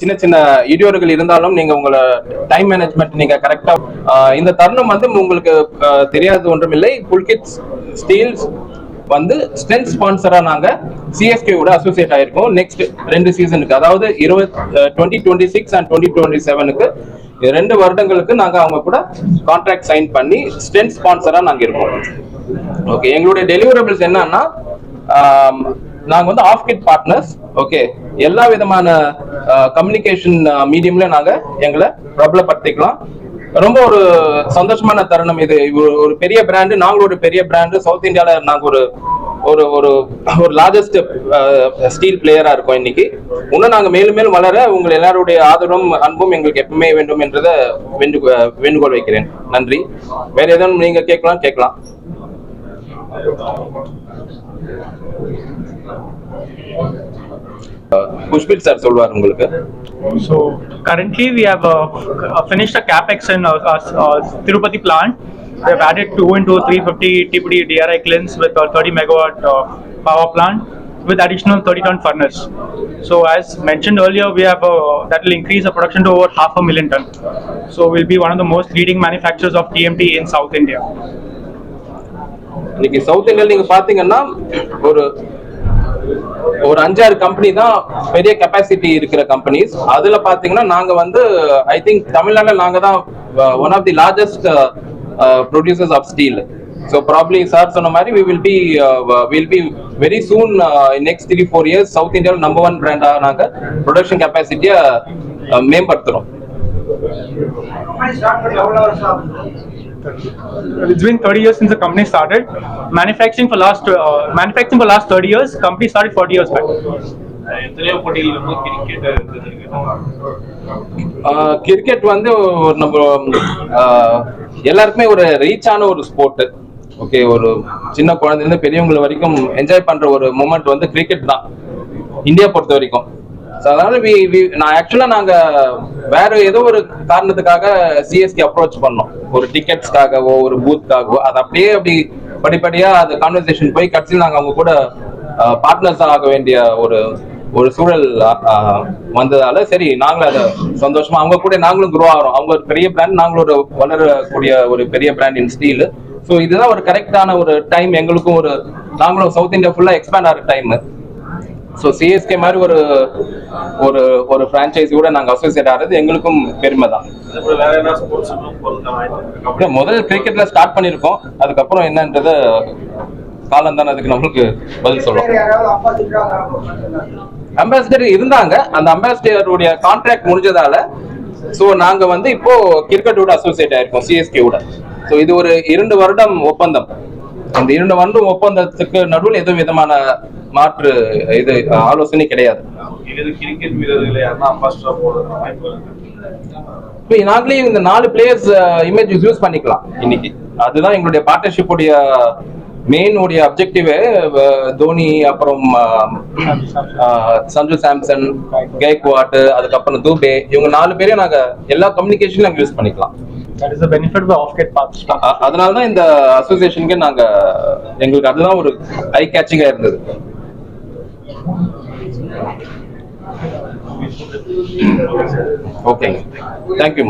சின்ன சின்ன இடியோர்கள் இருந்தாலும் நீங்க உங்களோட டைம் மேனேஜ்மெண்ட் நீங்க கரெக்டா இந்த தருணம் வந்து உங்களுக்கு தெரியாதது ஒன்றுமில்லை. புல்கிட் ஸ்டீல்ஸ் வந்து ஸ்ட்ரென்த் ஸ்பான்சரா நாங்க சிஎஸ்கே கூட அசோசியேட் ஆயிருக்கோம் நெக்ஸ்ட் 2 சீசனுக்கு, அதாவது 2026 அண்ட் 2027க்கு 2 வருடங்களுக்கு நாங்க அவங்க கூட கான்ட்ராக்ட் சைன் பண்ணி ஸ்ட்ரென்த் ஸ்பான்சரா நாங்க இருக்கோம். ஓகே, எங்களுடைய டெலிவரபிள்ஸ் என்னன்னா நாங்க வந்து ஆஃப் கிட் பார்ட்னர்ஸ். ஓகே, எல்லா விதமான கம்யூனிகேஷன் மீடியம்ல நாங்க எங்களை பிரபலப்படுத்திக்கலாம். ரொம்ப ஒரு சந்தோஷமான தருணம் இது. ஒரு பெரிய பிராண்டு, நாங்களும் ஒரு பெரிய பிராண்டு. சவுத் இந்தியால நாங்க ஒரு ஒரு ஒரு ஒரு லார்ஜஸ்ட் ஸ்டீல் பிளேயரா இருக்கோம் இன்னைக்கு. இன்னும் நாங்க மேலும் மேலும் வளர உங்கள் எல்லாருடைய ஆதரவும் அன்பும் எங்களுக்கு எப்பவுமே வேண்டும் என்றதை வேண்டுகோள் வைக்கிறேன். நன்றி. வேற எதுவும் நீங்க கேட்கலாம். புஷ்பில் சார் சொல்வார் உங்களுக்கு. So currently we have finished a capex in Tirupati plant. We have added 2 into 350 TPD DRI kilns with a 30 megawatt power plant with additional 30-ton furnace. So as mentioned earlier, we have that will increase the production to over 500,000 ton. So we'll be one of the most leading manufacturers of TMT in South India. இன்னைக்கு south இந்தியால நீங்க பாத்தீங்கன்னா ஒரு 5-6 company தான் பெரிய capacity இருக்கிற companies. அதுல பாத்தீங்கன்னா நாங்க வந்து ஐ திங்க் தமிழ்நாடுல நாங்க தான் one of the largest producers of steel. So probably sir சொன்ன மாதிரி we will be very soon in next 3-4 years south இந்தியாவில் நம்பர் 1 பிராண்டா நாங்க production கெப்பாசிட்டியை மேம்படுத்துறோம். It's been 30 years since the company started. Manufacturing for last 30 years. Company started 40 years back. Cricket வந்து நம்ம எல்லாருக்குமே ஒரு ரீச்சான ஒரு sport. Okay, ஒரு சின்ன குழந்தைலேருந்து பெரியவங்க வரைக்கும் என்ஜாய் பண்ற ஒரு மூமெண்ட் வந்து கிரிக்கெட் தான் இந்தியா பொறுத்த வரைக்கும். அதனால நாங்க வேற ஏதோ ஒரு காரணத்துக்காக சிஎஸ்கே அப்ரோச் பண்ணோம், ஒரு டிக்கெட்ஸ்க்காகவோ ஒரு பூத்காகவோ. அது அப்படியே படிப்படியா அது கான்வர்சேஷன் போய் கடைசியில் நாங்க அவங்க கூட பார்ட்னர்ஸ் ஆக வேண்டிய ஒரு சூழல் வந்ததால சரி நாங்களும் அதை சந்தோஷமா அவங்க கூட நாங்களும் குரோ ஆகிறோம். அவங்க ஒரு பெரிய பிராண்ட், நாங்களும் ஒரு வளரக்கூடிய ஒரு பெரிய பிராண்ட் இன் ஸ்டீல். ஸோ இதுதான் ஒரு கரெக்டான ஒரு டைம் எங்களுக்கும். நாங்களும் சவுத் இந்தியா ஃபுல்லா எக்ஸ்பேண்ட் ஆகிற டைம். ஸோ சிஎஸ்கே மாதிரி ஒரு பிரான்ச்சைஸியோட நாங்க அசோசியேட் ஆகிறது எங்களுக்கும் பெருமை தான். முதல் கிரிக்கெட்ல ஸ்டார்ட் பண்ணிருக்கோம், அதுக்கப்புறம் என்னன்றது காலம் தானே அதுக்கு நம்மளுக்கு பதில் சொல்லும். அம்பாசிடர் இருந்தாங்க, அந்த அம்பாசிடருடைய கான்ட்ராக்ட் முடிஞ்சதால ஸோ நாங்க வந்து இப்போ கிரிக்கெட்டோட அசோசியேட் ஆயிருக்கோம் சிஎஸ்கேவோட. ஸோ இது ஒரு 2 வருடம் ஒப்பந்தம். இந்த 2 வருடம் ஒப்பந்தத்துக்கு நடுவில் எதுவும் விதமான மாற்று இது ஆலோசனை கிடையாது. நாங்களே இந்த 4 பிளேயர்ஸ் இமேஜ் யூஸ் பண்ணிக்கலாம் இன்னைக்கு. அதுதான் எங்களுடைய பார்ட்னர்ஷிப் உடைய மெயின் உடைய அப்ஜெக்டிவே. தோனி, அப்புறம் சஞ்சு சாம்சன், கேக்வாட், அதுக்கப்புறம் தூபே, இவங்க 4 பேரையும் நாங்க எல்லா கம்யூனிகேஷன்ல நாங்க யூஸ் பண்ணிக்கலாம். That is the benefit of the off-grid path. அதனால தான் இந்த அசோசியேஷனுக்கு எங்களுக்கு அதுதான் ஒரு ஐ கேட்சிங்கா இருந்தது. ஓகேங்க, தேங்க்யூ.